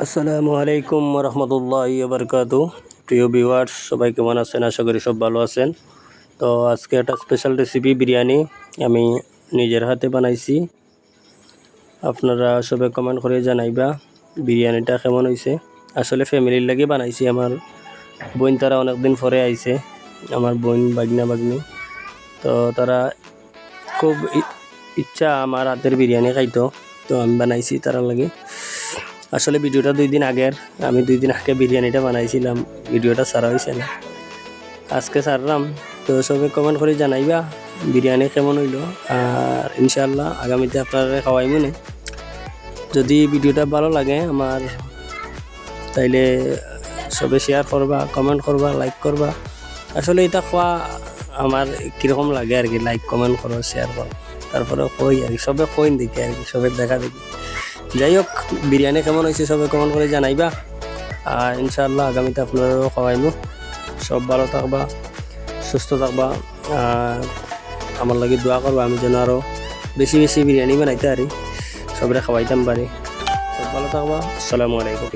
আসসালামু আলাইকুম রহমতুল্লাহি বারকাতু। প্রিয় ভিউয়ার্স, সবাই কেমন আছেন? আশা করি সব ভালো আছেন। তো আজকে একটা স্পেশাল রেসিপি বিরিয়ানি আমি নিজের হাতে বানাইছি। আপনারা সবাই কমেন্ট করে জানাইবা বিরিয়ানিটা কেমন হয়েছে। আসলে ফ্যামিলির লাগে বানাইছি। আমার বোন তারা অনেকদিন পরে আইছে, আমার বোন বাগনি। তো তারা খুব ইচ্ছা আমার হাতের বিরিয়ানি খাইতো, তো আমি বানাইছি তারা লাগে। আসলে ভিডিওটা 2 দিন আগের, আমি 2 দিন আগে বিরিয়ানিটা বানাইছিলাম, ভিডিওটা ছাড়া হয়েছে না, আজকে ছাড়লাম। তো সবাই কমেন্ট করে জানাইবা বিরিয়ানি কেমন হইলো, আর ইনশাআল্লাহ আগামীতে আপনারা খাওয়াই মনে। যদি ভিডিওটা ভালো লাগে আমার, তাইলে সবে শেয়ার করবা, কমেন্ট করবা, লাইক করবা। আসলে এটা খাওয়া আমার কীরকম লাগে আর কি, লাইক কমেন্ট করো, শেয়ার করো, তারপরে কই আর কি, সবে কইন দেখি আর কি, সবে দেখা দেখি। যাই হোক, বিরিয়ানি কেমন হয়েছে সবাই কমেন্ট করে জানাইবা, আর ইনশাআল্লাহ আগামীতে আপনারাও খাওয়াইমু। সব ভালো থাকবা, সুস্থ থাকবা, আর আমার লাগে দোয়া করবা আমি যেন আরও বেশি বেশি বিরিয়ানি বানাইতে পারি, সবরে খাওয়াইতাম পারি। সব ভালো থাকবা। আসসালামু আলাইকুম।